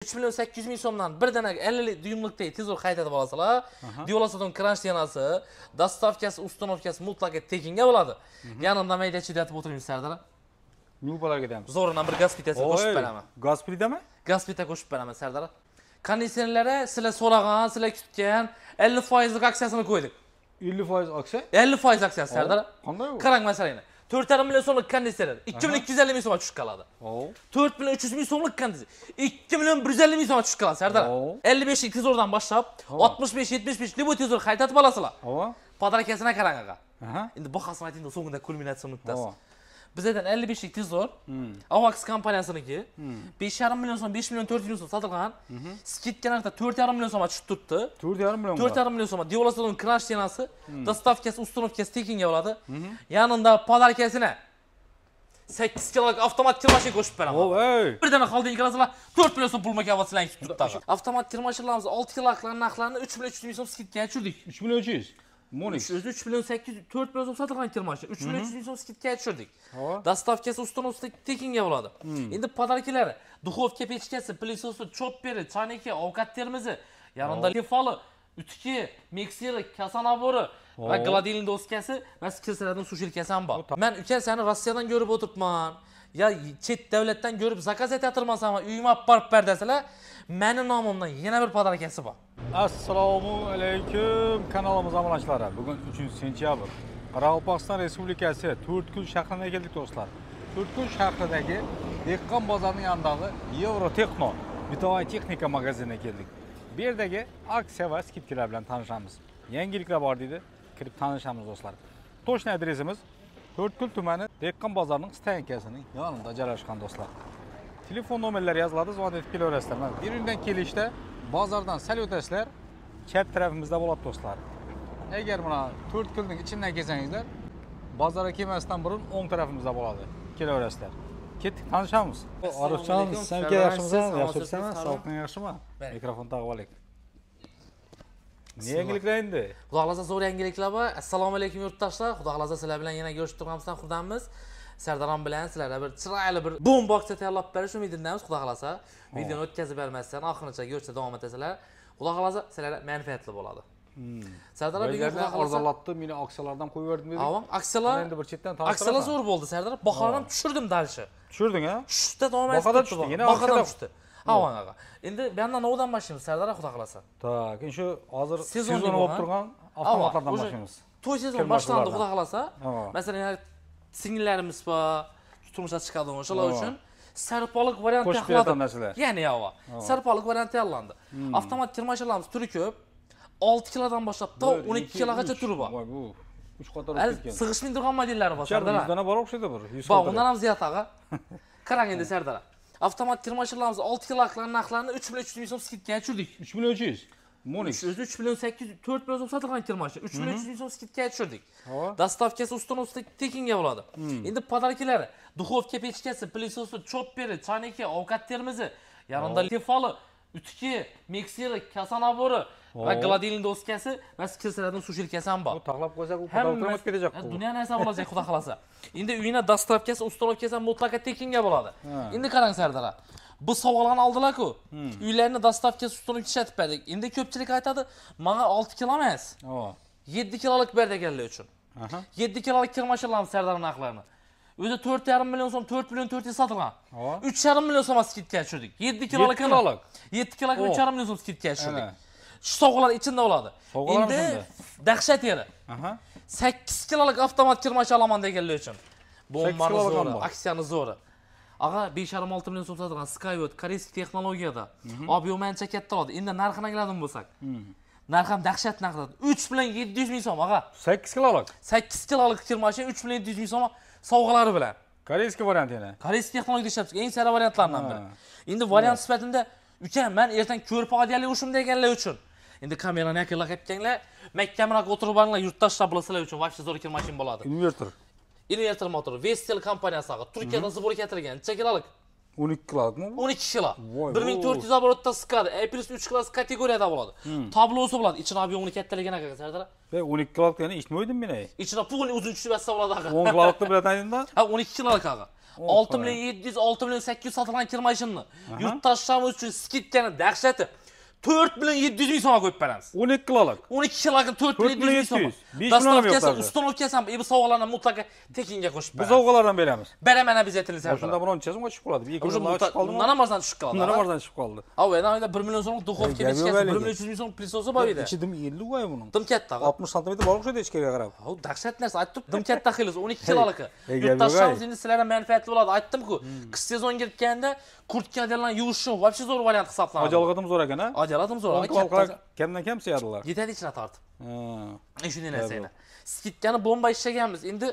3 milyon 800 ming so'mdan bir dana 50 düymlükdek tez qaytatib olasizlar. Diolasadon kranch yanasi, dostavkasi, ustanovkasi mutlaq tekinga bo'ladi. Yanında mayda chidatib o'tiramiz Sardar. Nubalarga deymiz. Zo'ridan bir gaz plitasi qo'shib beraman. Gaz plitami? Gaz plita qo'shib beraman Sardar. Konditsionerlari sizlar so'ragan, sizlar kutgan 50% lik aksiyasini qo'ydik. 50% aksiya? 50% aksiyasi Sardar. Qanday bu? Qarang masalani. 4,5 milyon so'mlik konditsioner 2250 ming so'mga tushib qoladi. 4 milyon 300 ming so'mlik konditsioner 2 milyon 150 ming so'mga tushib qoladi Sardar. 55 lik tezordan boshlab 65-75 libot tezor qaytatib olasizlar. Podarkasini qarang aka. Endi bahosini aytingda so'ngida kulminatsiya nuqtasi. Bizdan 55 lik tezor Avax kompaniyasiniki 5,5 milyon so'm 5 milyon 400 ming so'm sotilgan. Skidka narxda 4,5 milyon so'mga tushib turibdi. 4,5 milyon. 4,5 milyon so'mga Diolasadon kranch yanasi, dostavkasi, ustanovkasi tekinga bo'ladi. Yanında podarkasini 8 kiloluk avtomat tirmashina qo'shib beraman. Bir dana holding qilasizlar 4 million so'm pul mukofotlaringiz tutdi. Avtomat tirmashalarimiz 6 kiloluklarning narxlarini 3 million 300 ming so'm skidga tushirdik. 3 million 300. Monix. 3 million 800 4 million so'm sotilgan tirmasha 3 million 300 ming so'm skidga tushirdik. Dostavkasi ustanovkasi tekinga bo'ladi. Endi podarkalari, duxovka pechkasi, pilisosi, chopperi, chaniki, ovqat termizi, yanında lifali, ütki, mikseri, kasa nabori va gladilin doskasi va skilslardan sushilkasi ham bor. Men uka seni Rossiyadan ko'rib o'tiribman. Ya chet davlatdan ko'rib zakaz etatirmasam, uyimga olib borib ber desalar, meni nomimdan yana bir podarkasi bor. Assalomu alaykum kanalimiz obunachilari. Bugun 3-sentyabr. Qoraqalpog'iston Respublikasi To'rtko'l shahrina keldik do'stlar. To'rtko'l shahridagi Dehqon bozorining yonidagi Eurotexno bitovoy texnika magaziniga keldik. Bu yerdagi aksiya va skidkalar bilan tanishamiz. Yangiliklar bor deydi, kirib tanishamiz do'stlar. To'shni adresimiz To'rtko'l tumani Dehqon bozorining stansiyasining yonida joylashgan do'stlar. Telefon nomerlari yoziladi, zvon etib kelaverasizlar. Mana bir yerdan kelishda bozordan sal o'tasizlar, chat tarafimizda bo'ladi do'stlar. Agar mana To'rtko'lning ichidan kelsangizlar, bozorga kelmasdan burun o'ng tarafimizda bo'ladi. Kelaverasizlar. Ketdik, tanishamiz. Arifjon, sen yaxshimisan? Yaxshimisan? Sog'liqing yaxshimi? Mikrofon taqib olaylik. Ne yangiliklar endi? Xudo xolasa zo'r yangiliklar bor. Assalomu alaykum yurtdoshlar. Xudo xolasa sizlar bilan yana ko'rishib turganimizdan xursandmiz. Sardaron bilan sizlarga bir chiroyli bir bombox tayyorlab berish umididamiz. Xudo xolasa videoni o'tkazib bermasdan oxirigacha ko'rishda davom etasizlar. Xudo xolasa sizlarga manfaatli bo'ladi. Sardar aka Xudo xolasa orzalatdi, meni aksiyalardan qo'yib berdim dedik. Avon aksiyalar endi bir chetdan tanishtirib. Aksiyalar zo'r bo'ldi Sardar. Bahorni ham tushirdim dalshi. Tushirding ha? Tushda davom etdi. Bahodan tushdi. Avon aka. Endi bu yerdan nodan boshlaymiz Sardar xudo xolasa. Tak, shu hozir sezon bo'lib turgan avtomatlardan boshlaymiz. To'y sezoni boshlandi xudo xolasa. Masalan, singillarimiz bor, turmushga chiqadi o'shalar uchun sarpolik varianti tayyorladi. Ya'ni yo'q. Sarpolik varianti tayyorlandi. Avtomat tirmashalarimiz turi ko'p. 6 kilodan boshlab to 12 kilogacha turi bor. Voy bu 3 qator o'tib ketgan. Sig'ishmaydigan modellari bor Sardar. 100 dona bor o'xshaydi bir. 100 bor, undan ham ziyod ag'a. Qarang endi Sardar. Avtomat tirmashalarimiz 6 kiloluklarning narxlarini 3 million 300 ming so'm skidga tushirdik. 3 million 300. Monix. 3 million 800 4 million so'm sotilgan tirmasha 3 million 300 ming so'm skidga tushirdik. Dostavkasi ustanovkasi tekinga bo'ladi. Endi podarkalari, duxovka pechkasi, pilisosi, chopperi, chaniki, ovqat termizi, yanında lifali, ütki, mikseri, kasa nabori va gladilin doskasi va skilslardan sushilkasi ham bor. Bu taqlab qo'ysak u podarkaga ketajak bu. Dunyo narsa bo'lajak xudo xolasa. Endi uyina dostavkasi, ustanovkasi ham mutlaq tekinga bo'ladi. Endi qarang Sardar. Bu savollarni oldilar-ku. Uylarni dostavkasi ustunovka ishlatib berdik. Endi ko'pchilik aytadi, "Menga 6 kilo emas. 7 kiloluk ber deganlar uchun." 7 kiloluk kirmashalarimiz Sardar narxlarini. O'zi 4,5 million so'm 4 million 400 sotilgan. 3,5 million so'm skidga tushirdik. 7 kiloluk. 7 kiloluk 3,5 million so'm skidga tushirdik. Shu sovg'alar ichida bo'ladi. Endi dahshat yeri. 8 kiloluk avtomat kirmasha olaman deganlar uchun. Bombani zo'ri, aksiyani zo'ri. Ağa 5,5-6 million so'm sotilgan Skyward koreysk texnologiyada. Ob'yom ancha katta bo'ladi. Endi narxini angladim bo'lsak. Narx ham dahshat narxda. 3 million 700 ming so'm ağa. 8 kiloluk. 8 kiloluk kirmasha 3 million 700 ming so'm sovg'alari bilan. Koreysk variant yana. Koreysk texnologiyada ishlab chiqqan eng sara variantlardan biri. Endi variant sifatida uka men ertaga ko'rib olganlar uchun deganlar uchun. Endi kamerani yaqinlab ketganlar, mahkamroq o'tirib olinglar, yurtdoshlar bilasizlar uchun vaqti zo'r kirmashin bo'ladi. Inverter. Inverter motor Vestel kompaniyasi Turkiyada zibor keltirgan, necha kiloluk? 12 kilolukmi? 12 kilo. Voy, 1400 оборотda siqadi. A+3 klass kategoriyada bo'ladi. Tablosi bo'ladi. Ichini ob'yemi kattaligini aka Sardor. Ve 12 kiloluk yani içmiyordun beni. İçine pulni uzun tushib bassa bo'ladi aka. 10 kilolukda biletayında? Ha 12 kiloluk aka. 6 milyon 700, 6 milyon 800 satılan kirmashinni. Yurtdoshlarimiz uchun skidkani dahshati. 4 milyon 700 ming so'mga qo'yib beramiz. 12 kiloluk. 12 kiloluk 4 milyon 700 ming so'm. 5 milyon yok. Uстановkasi ham bu sovg'alarni mutlaqo tekinga qo'shib beramiz. Bu sovg'alardan beramiz. Beraman обязательно Sardor. Shunda biron chizim qo'shib qoladi. Bir kundan chiqib qoldi. Bundan ham arzon tushib qoldi. Bundan ham arzon tushib qoldi. Ha, endi 1 million so'mlik duxovka bechkasi 1 million 300 ming so'm plisosi bor edi. İçi dim 50 voy bunun. Dim katta. 60 santimetr bor o'xshaydi ichkariga qarab. Ha, dahshat narsa aytib, dim katta xilisi 12 kiloluk. Yurtdoshlarimiz endi sizlarga manfaatli bo'ladi. Aytdim-ku, qish sezon kirganda kurtkalarni yuvishi вообще zo'r variant hisoblanadi. Ajaladim zo'r ekan, ha? Ajaladim zo'r. Kamdan kam seyadilar. Yetadi ichine tortib. Shunday narsani. Skidkani bomba ishlaganmiz. Endi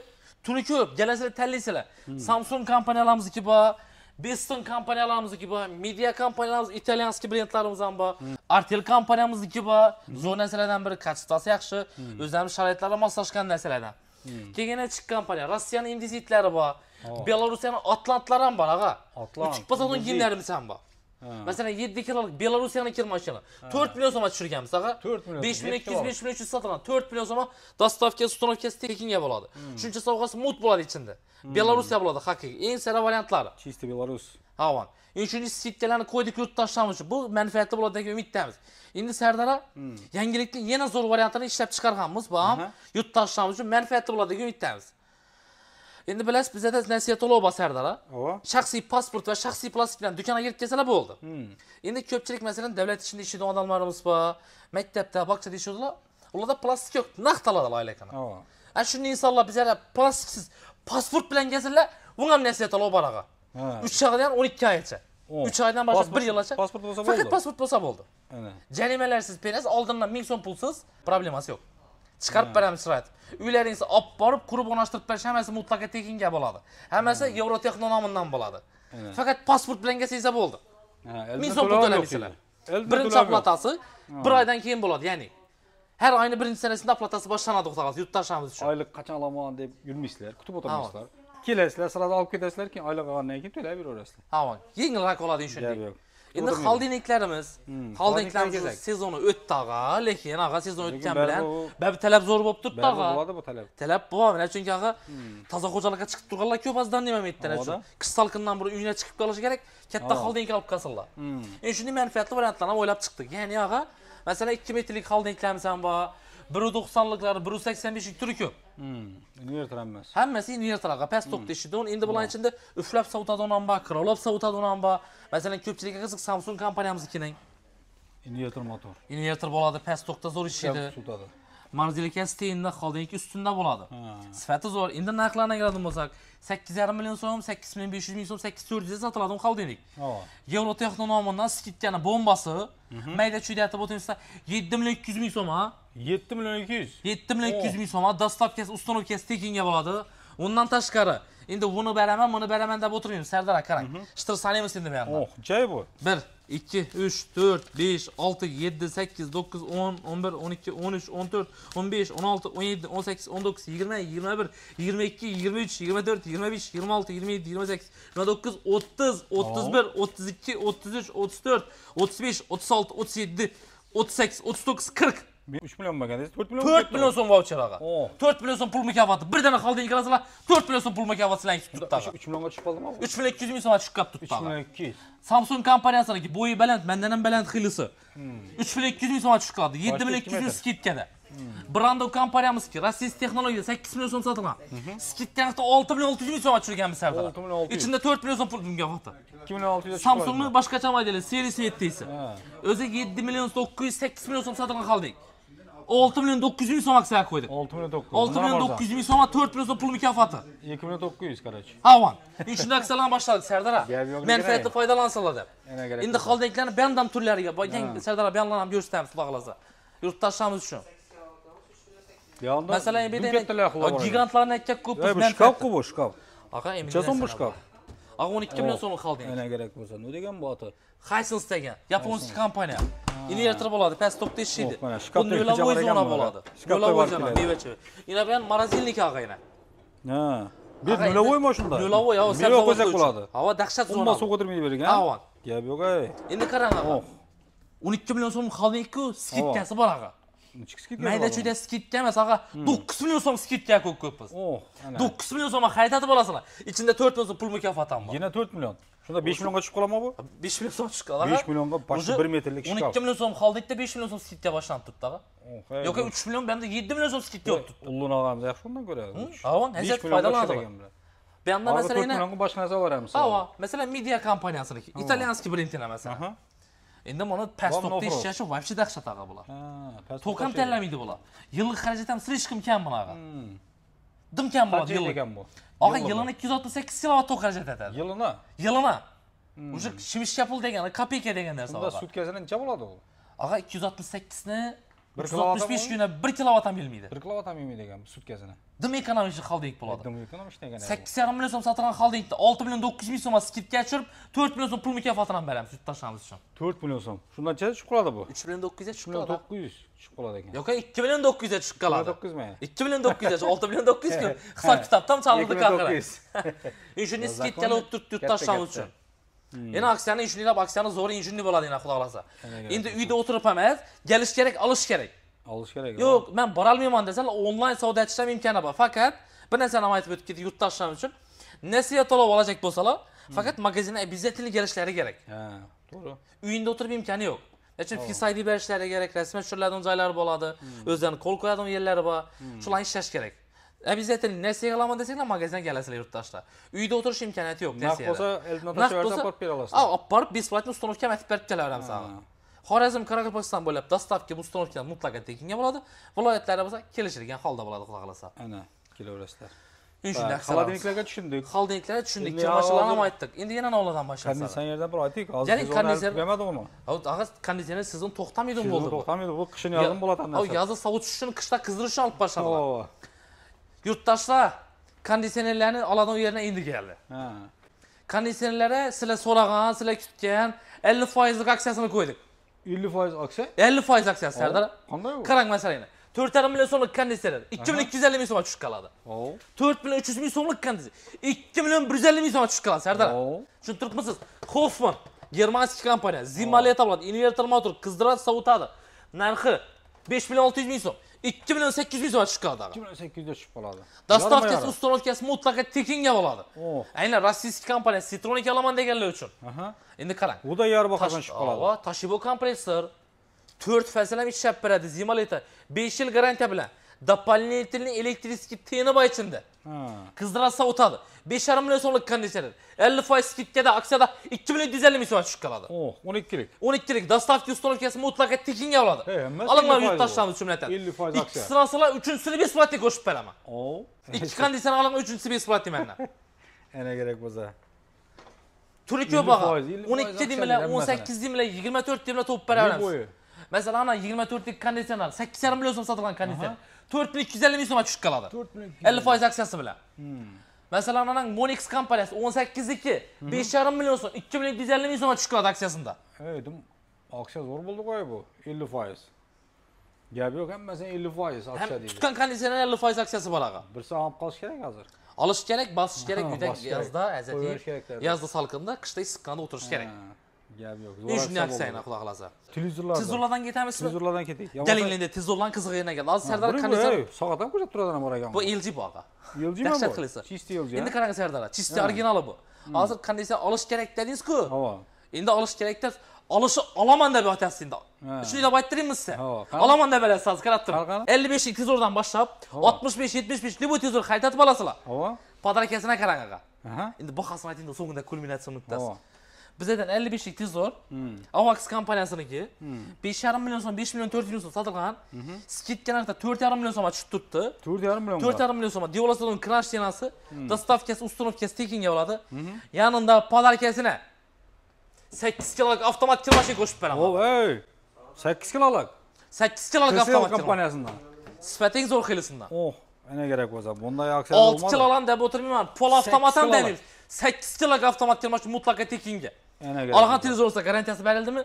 tuni ko'p, kelasizlar tanlaysizlar. Samsung kompaniyalarimzniki bor, Beston kompaniyalarimzniki bor, Media kompaniyalarimiz, italyanskiy brendlarimiz ham bor, Artel kompaniyamizniki bor. Zo'r narsalardan biri kachествоsi yaxshi, o'zlarining sharaitlarga moslashgan narsalardan. Keyin ichki kompaniya, Rossiyaning Indezitlari bor, Belorusiyaning Atlantlari ham bor, aga. Uchiq pasatun kiyimlarimiz ham bor. Mesela 7 kiloluk Belorusiyaning kirmashini 4 million so'mga tushirganmiz, aga. 5 milyon 200, 5 milyon 300 sotilgan. 4 million so'mga dostavka, uстановкасы tekinga bo'ladi. Shuncha sovg'asi mut bo'ladi ichida. Belorusiya bo'ladi haqiqiy. Eng sara variantlari. Чисто Belarus. Avan. Shuncha skidkalarni qo'ydik yurtdoshlarimiz uchun. Bu manfaatli bo'ladi degan umiddamiz. Endi Sardor yangilikning yana zo'r variantini ishlab chiqarganmiz. Bu ham yurtdoshlarimiz uchun manfaatli bo'ladi degan umiddamiz. Endi bilasiz, bizda nasiya to'lov bor Sardor. Shaxsiy pasport va shaxsiy plastik bilan do'konga kirib kelsalar bo'ldi. Endi ko'pchilik masalan davlat ishida ishlaydigan odamlarimiz bor, maktabda, bog'chada ishlaydilar. Ularda plastik yo'q, naqd oladilar oylakani. Ana shunday insonlar bizga plastiksiz pasport bilan kelsalar, bunga ham nasiya to'lov bor aga. 3 oydan 12 oygacha. 3 oydan boshlab 1 yilgacha. Pasport bo'lsa bo'ldi. Faqat pasport bo'lsa bo'ldi. Jarimalarsiz berasiz, oldindan 1000 so'm pulsiz, problemasi yo'q. Chiqarib beramiz shirayt. Uylaringizni olib borib, qurib o'rnashtirib berish hammasi mutlaqo tekinga bo'ladi. Hammasi Eurotexno nomidan bo'ladi. Faqat pasport bilan kelsangiz bo'ldi. 1000 so'm pul to'laysizlar. Birinchi aplatasi 1 oydan keyin bo'ladi, ya'ni har oyning birinchi sanasida aplatasi boshlanadi o'xtag'az yurtdoshlarimiz uchun. Oylik qachon olaman deb yurmaysizlar, kutib o'tirmaysizlar. Kelasizlar, sirada olib ketasizlar, keyin oylik olgandan keyin to'lab yuraverasizlar. Ha, yengilroq bo'ladi shunday. Endi xoldinglarimiz sezoni o'tdi ag'a, lekin ag'a sezon o'tgan bilan ba'zi talab zo'r bo'lib turibdi ag'a. Bo'ladi bu talab. Talab bor, mana chunki ag'a toza xo'jalikka chiqib turganlar ko'p azdan nima aytdilar shu. Qish salqindan burun uyga chiqib qolishi kerak, katta xolding olib qolsinlar. Endi shunday manfaatli variantlarni ham o'ylab chiqdik. Ya'ni ag'a, masalan 2 metrlik xoldinglarimiz ham bor, 1.90liklari, 1.85lik turi ko'p. Invertor emas. Hammasi invertorga past to'p deyishdi. Endi bularning ichida uflab sovutadigan ham bor, qirolab sovutadigan ham bor. Masalan, ko'pchilikga qiziq Samsung kompaniyamiznikining invertor motor. Invertor bo'ladi, past to'qda zo'r ishlaydi. Manzilkasi teyinda, xoldingki ustunda bo'ladi. Sifati zo'r. Endi narxlarni qaraydigan bo'lsak, 8,5 million so'm, 8,500 ming so'm, 8,400 sotiladi xoldinglik. Eurotexno nomidan skidkani bombasi, mayda chuyda aytib o'tsa 7 million 200 ming so'm, ha? 7 million 200. 7 million 200 ming so'm, dostavkasi, uстановkasi tekinga bo'ladi. Undan tashqari, endi buni beraman deb o'tirmaymiz. Sardor aka, qarang. Shtir sanaymiz endi bu yerda. Joy bu. 1 2 3 4 5 6 7 8 9 10 11 12 13 14 15 16 17 18 19 20 21 22 23 24 25 26 27 28 29 30 31 32 33 34 35 36 37 38 39 40 3 million bo'lganda 4 million. 4 million so'm voucher aga. 4 million so'm pul mukofoti. Birdan xolding qilasizlar, 4 million so'm pul mukofoti sizlarga tushib turibdi. 3 millionga tushib qoldimi? 3 million 200 ming so'mga tushib qolibdi. 3 million 200. Samsung kompaniyasining bo'yi baland, mendan ham baland xilisi. 3 million 200 ming so'mga tushib qoldi. 7 million 200 skidkada. Brando kompaniyamizki Rossiya texnologiya 8 million so'm sotilgan. Skidkada 6 million 600 ming so'mga tushirganmiz Sardor. Ichida 4 million so'm pul mukofoti. 2 million 600. Samsungning boshqacha modeli serisi 7tasi. O'zi 7 million 900 8 million so'm sotilgan xolding. 6 million 900 ming so'mga saqlab qo'ydik. 6 million 900. 6 million 900 ming so'mga 4 million so'm pul mukofoti. 2 million 900 qarach. Avan. Shunday qilsalar boshladik Sardor. Manfaatli foydalansalar deb. Endi xoldinglarni bandam turlariga yangi Sardor bandlarni ham ko'rsatamiz, xudo xolasa. Yurtdoshlarimiz uchun. Masalan, bu gigantlarni aytgan ko'p manfaat. Bu shkaf. Aka, endi Chason bu shkaf. 12 million so'm xolding. Ana kerak bo'lsa, nima degan bu oti? Hisense degan, yaponskiy kompaniya. Invertor bo'ladi, past to'pda ishlaydi. Bunda yo'lavoy zona bo'ladi. Yo'lavoy zona, mevachi. Yana bu ham morozilnik ag'ayna. Bir nölevoy maşında. Nölevoy, o sabzavot ko'zak bo'ladi. Hava dahshat zo'rni. Umma suv qo'dirmaydi bergan. Avon. Gap yo'q ay. Endi qarang aka. 12 million so'm xolding-ku, skidkasi bor aka. Nechki skidka? Mayda-chuyda skidka emas aka. 9 million so'm skidka ko'p biz. Ana. 9 million so'm xaytatib olasizlar. Ichida 4 million so'm pul mukofoti ham bor. Yana 4 million. Shunda 5 millionga tushib qoladimi bu? 5 million so'm tushib qoladi. 5 millionga boshqa 1 metrlik shkaf. 12 million so'm xoldingda 5 million so'm skidka boshlanib turibdi aka. Yo'q, 3 million benda 7 million so'm skidka yo'q. Ulluğun ağamız yaxshi undan ko'ra. Avon, hajat foydalanadi. Bu yoqda Mesela masalan 4 millionga boshqa narsa boramiz. Avon, masalan media kompaniyasiki, italyanskiy brendlar masalan. Endi buni pastokda ishlashi вообще dahshat aqa bular. To'q ham tanlamaydi bular. Yillik xarajat ham slishkim kam bunaqa. Dim kam bo'ladi yillik. Aqa yilini 268 kilovat to'q xarajat etadi. Yilini? Yilini. O'sha shimishcha pul degani, kopeyka degan narsa bor. Unda sutkasini necha bo'ladi u? Aqa 268 ni 365 kunda 1 kilovat ham bilmaydi. 1 kilovat ham yeymaydi ekan sutkasini. Dim ekonomik holding bo'ladi. Dim ekonomik degan. 8,5 million so'm sotilgan holdingda 6 million 900 ming so'm skidka tushirib 4 million so'm pul mukofotini ham beramiz, yurt tashlamiz uchun. 4 million so'm. Shundan necha tushib qoladi bu? 3 million 900 ga tushib 3 million 900 tushib qoladi ekan. Yo'q, 2 million 900 ga tushib qoladi. 900 mi? 2 million 900 ga 6 million 900 ku hisob kitobdan chaldi qaqara. Injiniy skidkalar o'tib yurt tashlamiz uchun. Endi aksiyani injiniylar aksiyani zo'r injiniy bo'ladi endi xudo xolasa. Endi uyda o'tirib emas, kelish kerak, olish kerak. Olish kerak. Yo'q, men bora olmayman desalar, onlayn savdo etishim imkoni bor. Faqat bir narsani aytib o'tib ketdik, yurt tashlamiz uchun nasiya to'lab olajak bo'lsalar, faqat magazinga обязательно kelishlari kerak. Ha, to'g'ri. Uyingda o'tirib imkoni yo'q. Lekin Face ID berishlari kerak, rasmiy tushiradigan joylari bo'ladi, o'zlarini qo'l qo'yadigan yerlari bor. Shularni ishlash kerak. Обязательно nasiya qilaman desanglar, magazinga kelasizlar yurtdoshlar. Uyda o'tirish imkoniyati yo'q nasiya. Naq bo'lsa, eldan tashib olib berib olasiz. Olib borib, бесплатно установка aytib berib kelaveramiz sana. Xorazm, Qoraqalpog'iston bo'ylab dostavka установкаdan mutlaqo tekinga bo'ladi. Viloyatlari bo'lsa kelishilgan holda bo'ladi, xudo xolasa. Ana, kelaverasizlar. Shunday Xoldinglarga tushundik. Xoldinglarga tushundik. Kirmashilarni ham aytdik. Endi yana noladan boshlaymiz. Konditsionerdan bir aytdik. Ya'ni konditsioner kelmadi uni. Hozir konditsioner sizning to'xtamaydi bo'ldi. To'xtamaydi, bu qishni yozim bo'ladi ham narsa. Yozda sovutishni, qishda qizdirishni olib boshlanadi. Yurtdoshlar konditsionerlarni oladigan yerga endi keldi. Ha. Konditsionerlari sizlar so'ragan, sizlar kutgan 50% aksiyasini qo'ydik. 50% aksiya? 50% aksiyasi Sardar. Qanday u? Qarang masalani. 4,5 million so'mlik konditsioner 2250 ming so'mga tushib qoladi. 4 million 300 ming so'mlik konditsioner 2 million 150 ming so'mga tushib qoladi Sardar. Tushuntiribmisiz? Hoffman, germanskiy kompaniya, Zimmaleta bo'ladi, invertor motor, qizdiradi, sovutadi. Narxi 5 million 600 ming so'm, 2 million 800 ming so'mga tushib qoladi. 2 million 800 ga tushib qoladi. Dostavkasi, установкасы mutlaqo tekinga bo'ladi. Aynan rossiyskiy kompaniya Citronik olaman deganlar uchun. Endi qarang. Bu da yarı baxadan tushib qoladi. Toshibo kompressor 4 fasl ham ishlab beradi Zimmaleta 5 yil garantiya bilan. Дополнительный электрический teni bor ichida. Qizdiradi, sovutadi. 5,5 million so'mlik konditsioner. 50% skidkada aksiyada 2 million 150 ming so'mga tushib qoladi. 12lik. 12lik dostavka установкасы mutlaqo tekinga bo'ladi. Alinglar yurt tashlamiz uchun aytadi. 50% aksiya. Ikki sirasilar, uchinchisini besplatni qo'shib beraman. Ikki konditsioner olinglar, uchinchisi besplatni mendan. Ana kerak bo'lsa. Turi ko'p baqa. 12 dimlar, 18 dimlar, 24 dimlar topib beramiz. Masalan, ana 24lik konditsioner 8,5 million so'm sotilgan konditsioner 4250 ming so'mga tushib qoladi. 50% aksiyasi bilan. Masalan, ana Monix kompaniyasi 18niki 5,5 million so'm, 2 million 150 ming so'mga tushib qoladi aksiyasida. Dim aksiya zo'r bo'ldi-qo'y bu. 50%. Gap yo'q, hammasi 50% aksiya deydi. Tutgan konditsioner 50% aksiyasi bor aqa. Bir soat olib qolish kerak hozir. Olish kerak, bosish kerak, uyda yozda, azati. Yozda salqinda, qishda issiqqanda o'tirish kerak. Gap yo'q. Shunday aksiyani xudo xolasa. Televizorlardan ketamizmi? Televizorlardan keting. Galinglarda televizorlarning qizig'iga keldi. Hozir Sardar konditsioner. Soat ham ko'rsatib turadigan bor ekan. Bu LG bu aqa. LG mi bu? Chisti LG. Endi qarang Sardar, chisti originali bu. Hozir konditsioner olish kerak dedingiz-ku. Endi olish kerak deb olaman deb aytasiz endi. Shuni deb ayttiraymi sizga? Olaman deb berasiz, qarab turing. 55 televizordan boshlab 65-75 deb televizor qaytatib olasizlar. Podarakasini qarang aqa. Endi bahosini ayting, so'ngida kulminatsiya nuqtasi. Bizdan 55 lik televizor, Avax kompaniyasiniki 5,5 million so'm, 5 million 400 ming so'm sotilgan. Skidka narxda 4,5 million so'mga tushib turibdi. 4,5 million. 4,5 million so'mga. Devolasadan krash tenasi, dostavkasi, установкасы tekinga bo'ladi. Yanında podarkasini 8 kiloluk avtomat kirmashina qo'shib beraman. 8 kiloluk. 8 kiloluk avtomat kompaniyasidan. Sifating zo'r xilisidan. Ana kerak bo'lsa, bunday aksiya bo'lmadi. 6 kilolan deb o'tirmayman. Pol avtomat ham demaymiz. 8 kiloluk avtomat kirmashina mutlaqo tekinga. Olgan televizorda garantiyasi berildimi?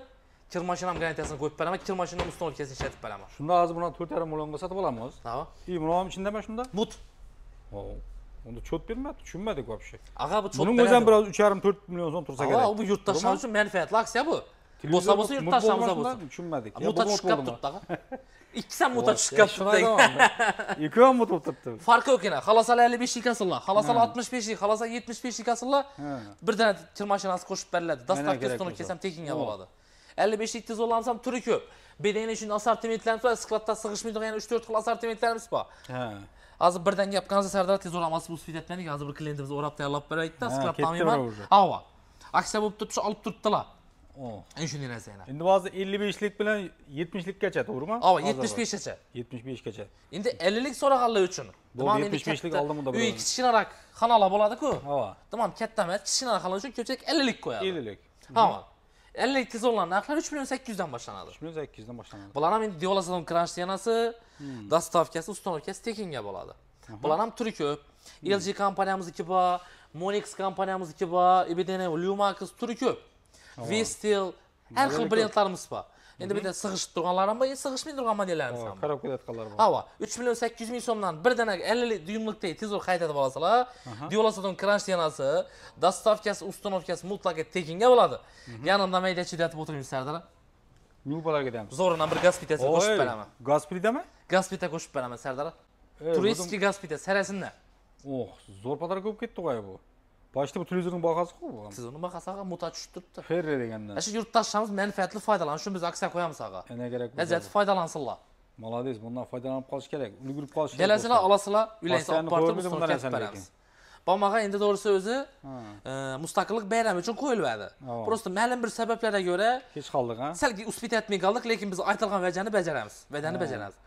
Kirmashina ham garantiyasini qo'yib beraman, kirmashina установкасын ishlatib beraman. Shunda hozir buni 4,5 millionga sotib olamiz. Ha. Buni ham ichindami shunda? Mut. Onda çöt vermedi, düşünmedik вообще. Ağa bu çok Bunun özden biraz 3,5-4 milyon so'm tursa kerak. Ağa bu yurttaşlar için menfaatli aksiya bu. Bo'lsa yurttaşlarımıza bo'lsin. Düşünmedik. Muta chiqib turibdi ağa. 2 san muta chiqib turibdi. 2 ham muta turibdi. Farqi yo'q yana. Xalosalar 55 lik asilla, xalosalar 65 lik, xalosalar 75 lik asilla. Bir dana kir mashinasi qo'shib beriladi. Dastavka ustuni kesam tekinga bo'ladi. 55 lik tezolansam turi ko'p. Bedeni uchun assortimentlarimiz bor, skladda sig'ishmaydigan 3-4 xil assortimentlarimiz bor. Hozir birdan gap qilgansa Sardor tezolamasi bu sifat etmadik. Hozir bir klientimiz o'rab tayyorlab beraydi-da, sklad ta'minman. Ava. Aksiya bo'lib turibdi, olib turibdilar. Shunday narsa yana. Endi hozir 55 lik bilan 70 likgacha, to'g'rimi? Ava 75 gacha. 75 gacha. Endi 50 lik so'raganlar uchun. Tamam 75 lik oldimda bo'ladi. Uy kichkinaroq xonalar bo'ladi-ku. Ava. Tamam, katta emas, kichkinaroq xonalar uchun ko'pchilik 50 lik qo'yadi. 50 lik. Ava. 50 lik tezolgan narxlar 3.800 dan boshlanadi. 3.800 dan boshlanadi. Bular ham endi Diolasadon kranshtenasi, dastavkasi, uстановкасы tekinga bo'ladi. Bular ham turi ko'p. LG kompaniyamizniki bor, Monix kompaniyamizniki bor, EBDN, Lumax turi ko'p. Vestel, har xil brendlarimiz bor. Endi bu yerda sig'ishib turganlar ham bor, sig'ishmay turgan modellarimiz ham bor. Qarab ketayotganlar bor. Hava, 3.800.000 so'mdan bir dana 50 dyumlikdagi tezor qaytatib olasalar, Diolasadon kranshtenasi, dastavkasi, uстановкасы mutlaqo tekinga bo'ladi. Yanında mayda chidatib o'tirmaymiz Sardor. Nubalarga ketamiz. Zo'ridan bir gaz plitasi qo'shib beraman. Gaz plitami? Gaz plita qo'shib beraman Sardor. Turistik gaz plita sarasinda. Zo'r padar ko'p ketdi-qo'y bu. Boshda bu televizorning bahasi-ku bu. Televizorning bahasi muta tushib turibdi. Ferre degandan. Shu yurtdoshlarimiz manfaatli foydalanish uchun biz aksiya qo'yamiz ağa. Nima kerak? Ajat foydalansinlar. Молодец, bundan foydalanib qolish kerak. Ulgurib qolish kerak. Kelasizlar, olasizlar, uylansa olib borib beramiz. Bo'lmagan endi to'g'risi o'zi mustaqillik bayrami uchun qo'yiladi. Просто ma'lum bir sabablarga ko'ra kech qoldik, ha? Salki uspit etmay qoldik, lekin biz aytilgan vajani bajaramiz. Va'dani bajaramiz.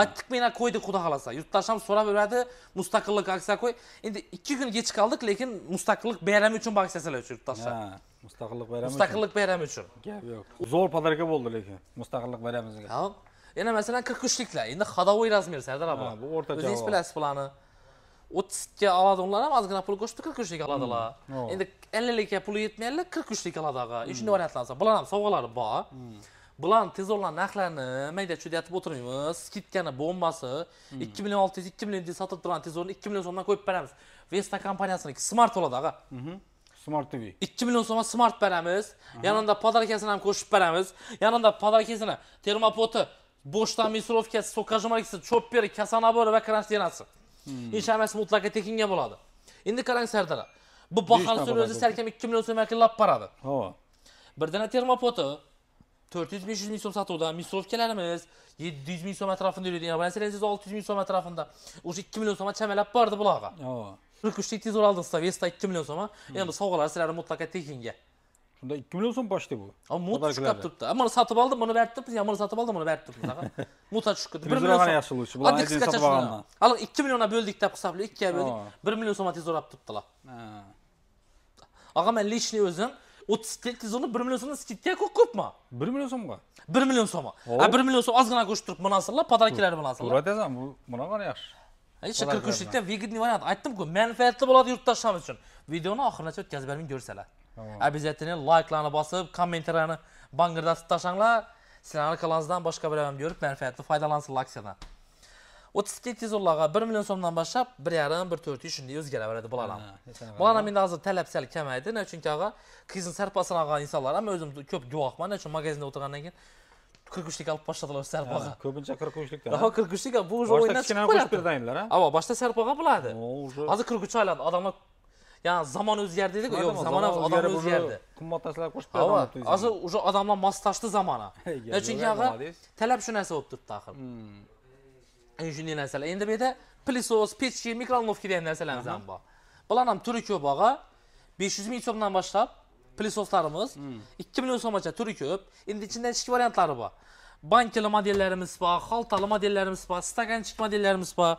Aytdik mena qo'ydik, xudo xolasa. Yurtdoshlarimiz so'rab beradi, mustaqillik aksiya qo'y. Endi 2 kun kech qoldik, lekin mustaqillik bayrami uchun bu aksiyalar uchun yurtdoshlar. Mustaqillik bayrami uchun. Mustaqillik bayrami uchun. Gap yo'q. Zo'r podarka bo'ldi lekin mustaqillik bayramimizga. Ha. Yana masalan 43 liklar. Endi xadovoy razmer Sardor aba. Bu o'rtacha. O'zingiz bilasiz plani. 30 ga oladiganlar ham ozgina pul qo'shib 43 lik oladilar. Endi 50 likka puli yetmaylar 43 lik oladilar. Shunday variantlar. Bular ham sovg'alari bor. Bular tezorlar narxlarini mayda cho'datib o'tirmaymiz. Skidkani bombasi 2 million 600 2 million deb sotib turgan tezorni 2 million so'mdan qo'yib beramiz. Vesta kompaniyasiniki Smart bo'ladi ağa. Smart TV. 2 million so'mga Smart beramiz. Yanında podarkasini ham qo'shib beramiz. Yanında podarkasini termopoti, boshdan misrovkasi, sokajmarkasi, chopperi, kasanabori va kranshtenasi. Hech hammasi mutlaqo tekinga bo'ladi. Endi qarang Sardor. Bu bahoni o'zi salkam 2 million so'mga qilib beradi. Ha. Bir dana termopoti 400-500 ming so'm sotuvda, misrovkalarimiz 700 ming so'm atrofida yuradi. Yana bilasizlar 600 ming so'm atrofida. O'sha 2 million so'mga chamalab bordi bularga. Ha. 43 lik tezor oldingizda Vesta 2 million so'm. Endi bu sovg'alar sizlarga mutlaqo tekinga. Shunda 2 million so'm boshda bu. Muta chiqib turibdi. Buni sotib oldim, buni berib turibmiz, buni sotib oldim, buni berib turibmiz ağa. Muta chiqib ketdi. 1 million so'm yaxshi bo'luvchi. Bular aytib sotib olganlar. Hali 2 millionga bo'ldik deb hisobla, 2 ga bo'ldik. 1 million so'mga tezor olib turibdilar. Ağa men lishni o'zim 30 lik tezorni 1 million so'mdan skidga ko'pmi? 1 million so'mga. 1 million so'mga. 1 million so'm ozgina qo'shib turib bunasizlar, podarkalar bunasizlar. To'g'ri aytasan, bu bunaqa yaxshi. Hech 43 likdan выгодный variant. Aytdim-ku, manfaatli bo'ladi yurtdoshlarimiz uchun. Videoni oxirigacha o'tkazib bermang ko'rsalar. Обязательно like'larni bosib, kommentarlarni bangirdatib tashanglar. Sizlarning kanalingizdan boshqa bir ham ko'rib, manfaatli foydalansinlar aksiyadan. 30 tezorlarga 1 million so'mdan boshlab 1.5-1.4 shunday o'zgaraveradi bular ham. Bular ham endi hozir talab sal kamaydi. Chunki ağa qizning sarpasini olgan insonlar ham o'zim ko'p guvohman. Chunki magazinda o'tirgandan keyin 43 lik olib boshladilar sarpaga. Ko'pincha 43 likdan. Ha, 43 lik bu o'yindan chiqib qo'yib berdilar, ha? Ava, boshda sarpaga bo'ladi. Hozir 43 oyladi. Odamlar yani zaman o'zgardi dedik, yo'q, zaman o'zgardi. Qimmat narsalar qo'shib berdi. Hozir уже odamlar moslashdi zamona. Chunki ağa talab shu narsa bo'lib turibdi axir. Shunday narsalar. Endi bu yerda pilisos, pechki, mikrovolnovka degan narsalarimiz ham bor. Bular ham turi ko'p ağa. 500 ming so'mdan boshlab pilisoslarimiz 2 million so'mgacha turi ko'p. Endi ichida ichki variantlari bor. Bankali modellarimiz bor, xaltali modellarimiz bor, stakanchik modellarimiz bor.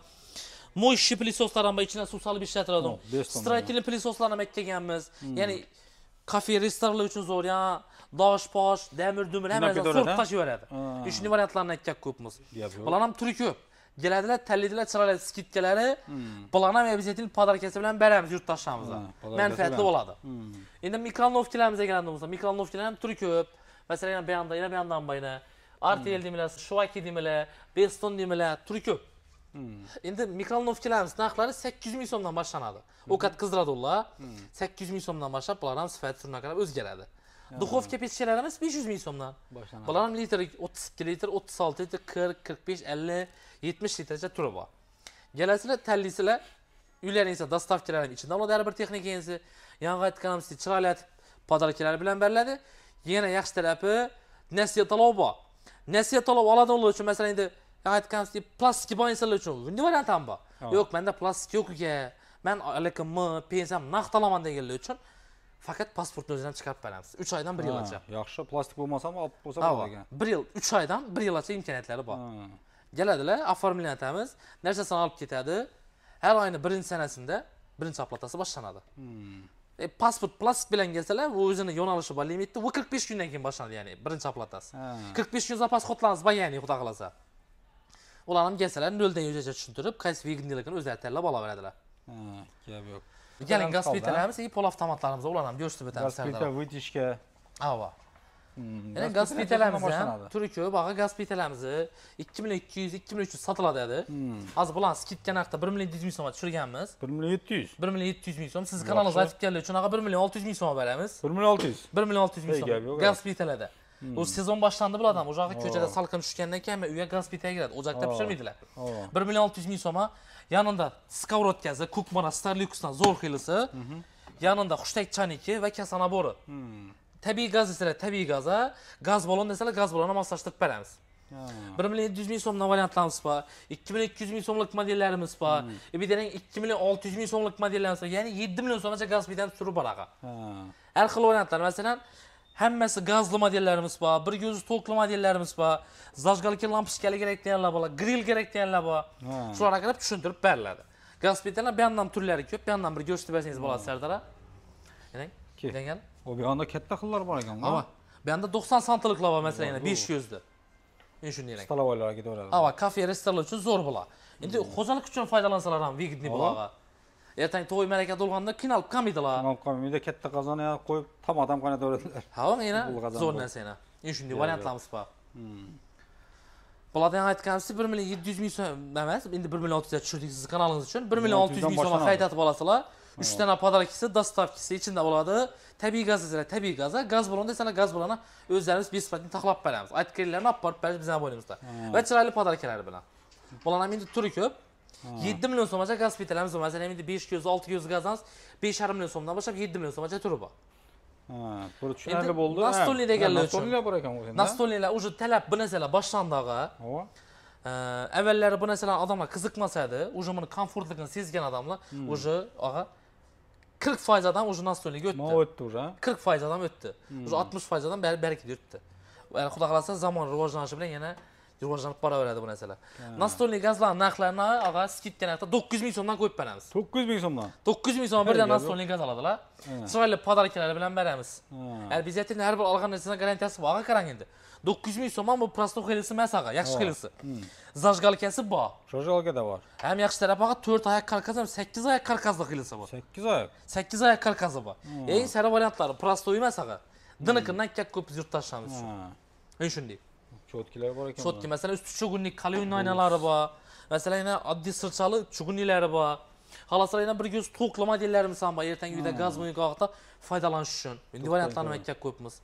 Mo'yshi pilisoslar ham bor, ichida suv solib ishlatiladi. Stratili pilisoslarni ham ekkanmiz. Ya'ni kafe, restoranlar uchun zo'r, ya dosh-posh, damir-dumir hammasini so'rib tashiveradi. Shunday variantlarni ekkan ko'pmiz. Bular ham turi ko'p. Keladilar, tanlaydilar, chiroyli skidkalari. Bularni ham обязательно podarkasi bilan beramiz yurtdoshlarimizga. Manfaatli bo'ladi. Endi mikrovolnovkalarimiz kelganimizda, mikrovolnovkalar ham turi ko'p. Masalan, bu yoqdan bayna, Artel deymilar, Shwaki deymilar, Beston deymilar, turi ko'p. Endi mikronovkalarimiz narxlari 800 ming so'mdan boshlanadi. Ovqat qizdiradi ular. 800 ming so'mdan boshlab bular ham sifat turuna qarab o'zgaradi. Duxovka pechkalarimiz 500 ming so'mdan. Bular ham litr 32 litr, 36 litr, 40, 45, 50, 70 litrgacha turi bor. Kelasizlar, tanlaysizlar. Uylaringizda dostavkalar ham ichida bo'ladi, har bir texnikangizni. Yangi aytganimdek, chiroyli podarkalar bilan beriladi. Yana yaxshi tarafi nasiya to'lov bor. Nasiya to'lov oladiganlar uchun, masalan, endi aytganimdek, plastik bo'lganlar uchun bunday variant ham bor. Yo'q, menda plastik yo'q uka. Men lekin pensiyam naqd olaman deganlar uchun faqat pasportni o'zidan chiqarib beramiz. 3 oydan 1 yilgacha. Yaxshi, plastik bo'lmasa ham olib bo'lsa bo'ladi ekan. 1 yil, 3 oydan 1 yilgacha imkoniyatlari bor. Keladilar, oformlyan etamiz, narsasini olib ketadi. Har oyning 1-sanasida birinchi oplatasi boshlanadi. Pasport plastik bilan kelsalar, u o'zining yo'nalishi bor, limitda, u 45 kundan keyin boshlanadi, ya'ni birinchi oplatasi. 45 kun zapas xotlarimiz bor, ya'ni xudo xolasa. Ular ham kelsalar 0 dan 100gacha tushuntirib, qaysi veganligini o'zlari tanlab olaveradilar. Gap yo'q. Keling, gaz plitalarimiz, pol avtomatlarimiz, ular ham ko'rsatib o'tamiz. Gaz plita vытяжка. Ava. Ya'ni gaz plitalarimiz ham turi ko'p, bag'a gaz plitalarimiz 2200, 2300 sotiladi edi. Hozir bularni skidka narxda 1.700 ming so'mga tushirganmiz. 1.700. 1.700 ming so'm. Siz kanalingizga aytganlar uchun 1.600 ming so'mga beramiz. 1.600. 1.600 ming so'm. Gaz plitalarda. O sezon boshlandi bulardan. O'shaga ko'chada salqin tushgandan keyin uyga gaz plita kiradi. O'jakda pishirmaydilar. 1.600 ming so'mga yanında skоворodkasi, kukmana Starluxdan zo'r xilisi, yanında xushtak chaniki va kasanabori. Tabiiy gaz esa tabiiy gaza, gaz balon desalar gaz balonni moslashtirib beramiz. 1.700 ming so'mdan variantlarimiz bor, 2.200 ming so'mlik modellarimiz bor, bir de 2.600 ming so'mlik modellarimiz bor. Ya'ni 7 million so'mgacha gaz plitani turi bor aqa. Har xil variantlar, masalan, hammasi gazli modellarimiz bor, bir ko'zi to'qli modellarimiz bor, zajgalka lampochkali kerak deganlar bor, grill kerak deganlar bor. Shularga qarab tushuntirib beriladi. Gaz plitalar bu yerdan turlari ko'p, bu yerdan bir ko'rsatib bersangiz bo'ladi Sardara. Degan. O bir anda katta xillar bor ekan. Ava. Bu yerda 90 santiliklar bor, masalan, 5 ko'zli. Men shunday ekan. Stalovoylarga ketaveradi. Ava, kafe, restoranlar uchun zo'r bo'lar. Endi xo'jalik uchun foydalansalar ham vegan bo'lar. Ertang to'y maraka bo'lganda qiynalib qolmaydilar. Qiynalib qolmaydi, katta qozonni qo'yib tomatam qaynataveradilar. Ha, yana zo'r narsa yana. Shunday variantlarimiz bor. Bulardan aytganimizcha 1.700 ming so'm emas, endi 1.600 ga tushirdik siz kanalingiz uchun. 1.600 ming so'mga qaytatib olasizlar. 3 dana podarkisi, dostavkasi ichida bo'ladi. Tabiiy gaz esa tabiiy gaz, gaz balon desalar gaz baloni o'zlarimiz besifatli taxlab beramiz. Aytganlarni olib borib berish bizning bo'ynimizda. Va chiroyli podarkalar bilan. Bular ham endi turi ko'p. 7 million so'mgacha gaz plitalarimiz bor. Masalan, endi 5 ko'z, 6 ko'z gazimiz 5,5 million so'mdan boshlab 7 million so'mgacha turi bor. Bu tushunarli bo'ldi. Nastolni deganlar uchun. Nastolnilar bor ekan o'zida. Nastolnilar уже talab bu narsalar boshlandag'i. Avvallari bu narsalar odamlar qiziqmasa edi, уже buni komfortligini sezgan odamlar уже 40% adam уже nastolniga o'tdi. Ma o'tdi уже. 40% adam o'tdi. Уже 60% adam berkitib o'tdi. Va xudo xolasa zamon rivojlanishi bilan yana rivojlanib boraveradi bu narsalar. Nastolni gazlar narxlarini ag'a skidka narxda 900 ming so'mdan qo'yib beramiz. 900 ming so'mdan. 900 ming so'm birdan nastolni gaz oladilar. Chiroyli podarkalar bilan beramiz. Albatta har bir olgan narsaning garantiyasi bor. Qarang endi. 900 ming so'm bu prosto xilisi emas ag'a, yaxshi xilisi. Zajgalkasi bor. Zajgalka da bor. Ham yaxshi tarafi ag'a 4 oyoq karkas ham 8 oyoq karkasli xilisi bor. 8 oyoq. 8 oyoq karkasi bor. Eng sara variantlari prosto emas ag'a. Dinikidan katta ko'p yurt tashlamiz shu. Men shunday. Shotkilar bor ekan. Shotki masalan usti chugunlik qalyonli oynalari bor. Masalan yana oddiy sirchali chugunliklari bor. Xolaslar yana bir ko'z to'qli modellarimiz ham bor. Ertangi uyda gaz munkaqda foydalanish uchun. Endi variantlarni aytgan ko'pmiz.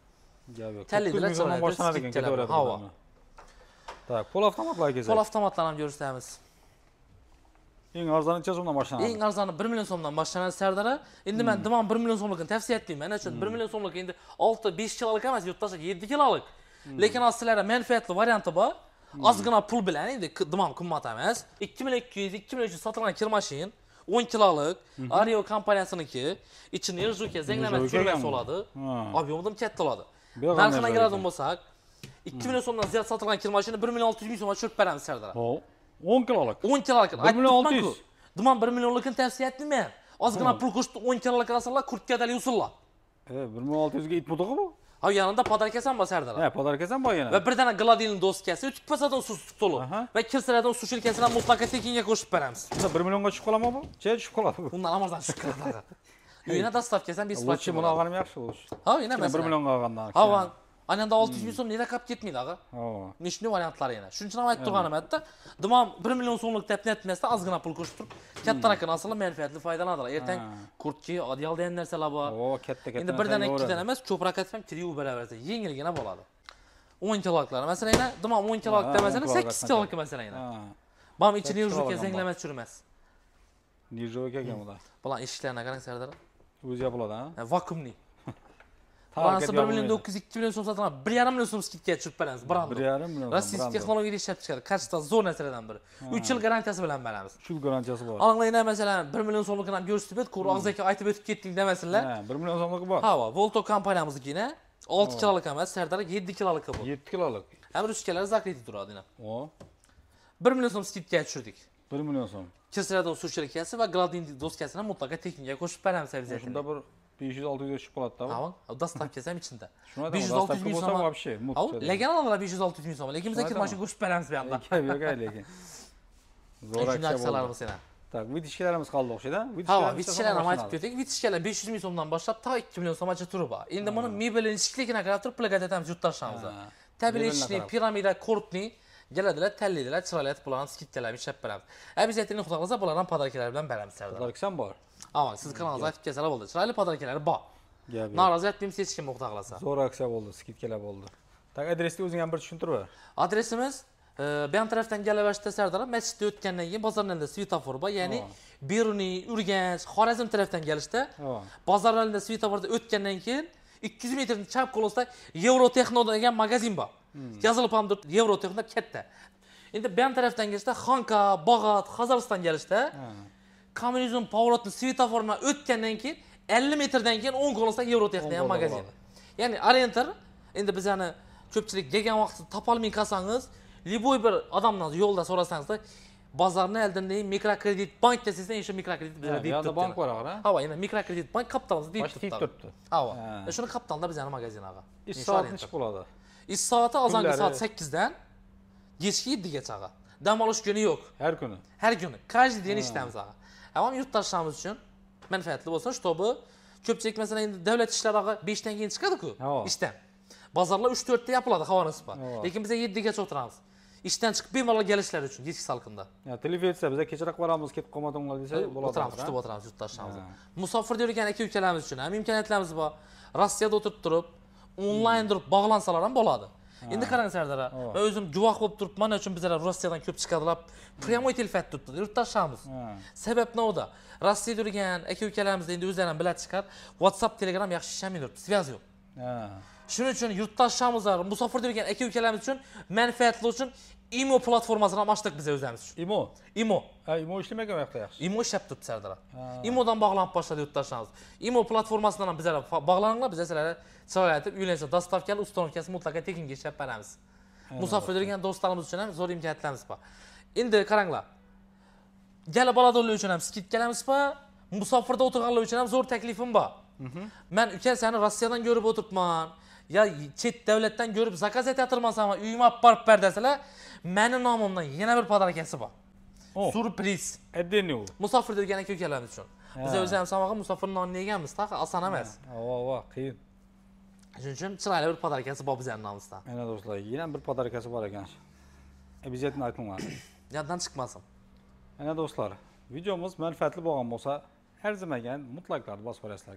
Tallilar so'mdan boshlanadi ekan ketaveradi. Havo. Tak, pol avtomatlarga kelsak. Pol avtomatlarni ham ko'rsatamiz. Eng arzoni necha so'mdan boshlanadi? Eng arzoni 1 million so'mdan boshlanadi Sardara. Endi men dimon 1 million so'mlikni tavsiya etmayman. Mana shu 1 million so'mlik endi 6-5 kilolik emas, yurtdoshlar 7 kilolik. Lekin sizlarga manfaatli varianti bor. Ozgina pul bilan endi dimon qimmat emas. 2200 sotilgan kir mashin 10 kilolik Ario kompaniyasiniki, ichini yirjuka zanglama tushirgan bo'ladi. Ob'yomim katta bo'ladi. Narxini keladigan bo'lsak, 2 million so'mdan ziyod sotilgan kir mashini 1 million 600 ming so'mga tushirib beramiz Sardara. 10 kilolik. 10 kilolik. 1 million 600. Dimon 1 millionlikni tavsiya etmayman. Ozgina pul qo'shib 10 kilolik olasanlar, kurtkadali usullar. 1 million 600 ga it mutig'i bu? Ha, yanında podarkasi ham bor Sardara. Ha, podarkasi ham bor yana. Va bir dana gladilin doskasi, o'tib pasadan suv stoli va kirsalardan suv shirkasidan mutlaqo tekinga qo'shib beramiz. 1 millionga tushib qoladimi bu? Che tushib qoladi bu. Undan arzon tushib qoladi. Uyina dostavkasi ham besifatli. Buni olganim yaxshi bo'lish. Ha, yana masalan 1 millionga olgandan. Ha, Ananda 600 ming so'm neda qolib ketmaydi aga. Nishni variantlari yana. Shuning uchun ham aytib turganim aytdi. Dimam 1 million so'mlik deb netmasda ozgina pul qo'shib turib, kattaroq asli manfaatli foydalanadilar. Ertang kurtki, adyal degan narsalar bor. Katta-katta. Endi birdan ikkidan emas, ko'proq aytsam, kirib beraversa, yengilgina bo'ladi. 10 kiloglar. Masalan, dimam 10 kilog demasana 8 kilog masalan. Bam ichini yurishga zanglamas churmas. Nirjoga ekan bular. Bular eshiklarni qarang Sardar. O'zi yopiladi, ha? Vakuumli. Bularni 1 million 900 2 million so'm sotaman. 1,5 million so'm skidga tushib beramiz. Brand. 1,5 million. Rossiyalik texnologiyaga ishlab chiqadi. Kachta zo'r narsalardan biri. 3 yil garantiyasi bilan beramiz. 3 yil garantiyasi bor. Anglanglar masalan 1 million so'mlikni ham ko'rsatib ber, ko'r og'zaki aytib o'tib ketding demasinlar. Ha, 1 million so'mligi bor. Ha, Volto kompaniyamiznikini 6 kilolik emas, Sardar 7 kilolik bu. 7 kilolik. Ham ruchkalari zakriti turadi yana. 1 million so'm skidga tushirdik. 1 million so'm. Kirsirada sushilkasi va Gladin doskasini mutlaqo texnikaga qo'shib beramiz obязательно. Shunda bir 500-600 ga tushib qoladi-da. Ha, dostavkasi ham ichida. 500-600 ming so'm вообще. Lekin onalar 500-600 ming so'm. Lekin biz ikki mashina qo'shib beramiz bu yerda. Yo'q, lekin. Zo'r aksiyalarimiz yana. Tak, vitishkalarimiz qoldi o'xshaydi. Vitishkalarni ham aytib ketdik. Vitishkalar 500 ming so'mdan boshlab to 2 million so'mgacha turi bor. Endi buni mebelini ishlikligini qarab turib pulga aytamiz, yurtdoshlarimiz. Tabiiy ishlik, piramida, kortni keladilar, tanlaydilar, chiroyli bularni skidkalarni ishlab beramiz. Обязательно xudo qilsa bulardan podarkalar bilan beramiz Sardar. Podarkam bor. Ha, siz kanalingizga aytib kelsalar bo'ldi. Chiroyli podarkalar bor. Norozi etmaymiz hech kim xudo qilsa. Zo'r aksiya bo'ldi, skidkalar bo'ldi. Tak, adresni o'zing ham bir tushuntirib ber. Adresimiz bu ham tarafdan Galavashda Sardar, masjidda o'tgandan keyin bozorlarda svetofor bor, ya'ni Beruniy, Urganch, Xorazm tarafdan kelishda. Bozorlarda svetoforda o'tgandan keyin 200 metrning chap qo'lida Eurotexno degan magazin bor. Yozilib ham turibdi Eurotexno katta. Endi bu ham tarafdan kelishda Xanka, Bog'ot, Qozog'iston kelishda kommunizm поворотni svetofordan o'tgandan keyin 50 metrdan keyin 10 qo'lida Eurotexno degan magazin. Ya'ni orientir endi biz yana ko'pchilik kelgan vaqtda topolmay qolsangiz, liboy bir odamdan yo'lda so'rasangiz, bozorni oldinda mikrokredit bank desangizdan o'sha mikrokredit bizlar deb turibdi. Bank bor ha? Ha, yana mikrokredit bank kapitalimiz deb turibdi. Ha, shuni kapitalda biz yana magazin ag'a. Ish soati necha bo'ladi? Ish soati azongi soat 8 dan kechki 7 gacha ag'a. Dam olish kuni yo'q. Har kuni. Har kuni. Каждый день ishlamiz ag'a. Avam yurtdoshlarimiz uchun manfaatli bo'lsin, чтобы ko'pchilik masalan endi davlat ishlari 5 dan keyin chiqadi-ku ishdan. Bozorlar 3-4 da yopiladi, havo nisbi. Lekin biz 7 gacha o'tiramiz. Ishdan chiqib bemalol kelishlari uchun kechki salqinda. Ya, telefon etsa biz kechroq boramiz, ketib qolmadinglar desa bo'ladi. Kutib o'tiramiz yurtdoshlarimiz. Musofirda yurgan aka-ukalarimiz uchun ham imkoniyatlarimiz bor. Rossiyada o'tirib turib, onlayn turib bog'lansalar ham bo'ladi. Endi qarang Sardar, men o'zim guvoh bo'lib turib, mana uchun bizlar Rossiyadan ko'p chiqadilar. Прямой telefon turibdi, yurtdoshlarimiz. Sabab nima? Rossiyada yurgan aka-ukalarimiz endi o'zlari ham biladi chiqar. WhatsApp, Telegram yaxshi ishlamaydi, связь yo'q. Shuning uchun yurtdoshlarimiz, musofirda yurgan aka-ukalarimiz uchun manfaatli uchun IMO platformasini ham ochdik biz o'zimiz uchun. IMO. Ha, IMO ishlamagan vaqtda yaxshi. IMO ishlab turibdi Sardar. IMOdan bog'lanib boshladi yurtdoshlarimiz. IMO platformasidan ham bizlar bog'laninglar, biz sizlarga chiroyli aytib, uylansa dostavkali, ustonovkasi mutlaqo tekinga ishlab beramiz. Musofirda yurgan do'stlarimiz uchun ham zo'r imkoniyatlarimiz bor. Endi qaranglar. Gala boladonlar uchun ham skidkalarimiz bor, musofirda o'tirganlar uchun ham zo'r taklifim bor. Men uka seni Rossiyadan ko'rib o'tiribman. Ya chet davlatdan ko'rib zakaz etatirmasam, uyimga olib borib ber desalar, meni nomimdan yana bir podarkasi bor. Surpriz. Eddeni u. Musofirda yurgan aka-ukalarimiz uchun. Biz o'zimiz samaga musofir nonni yeganmiz, taqa oson emas. Va, qiyin. Shuning uchun chiroyli bir podarkasi bor bizning nomimizdan. Mana do'stlar, yana bir podarkasi bor ekan. Обязательно aytinglar. Yoddan chiqmasin. Mana do'stlar, videomiz manfaatli bo'lgan bo'lsa, arzimagan mutlaqo bosib qo'yasizlar.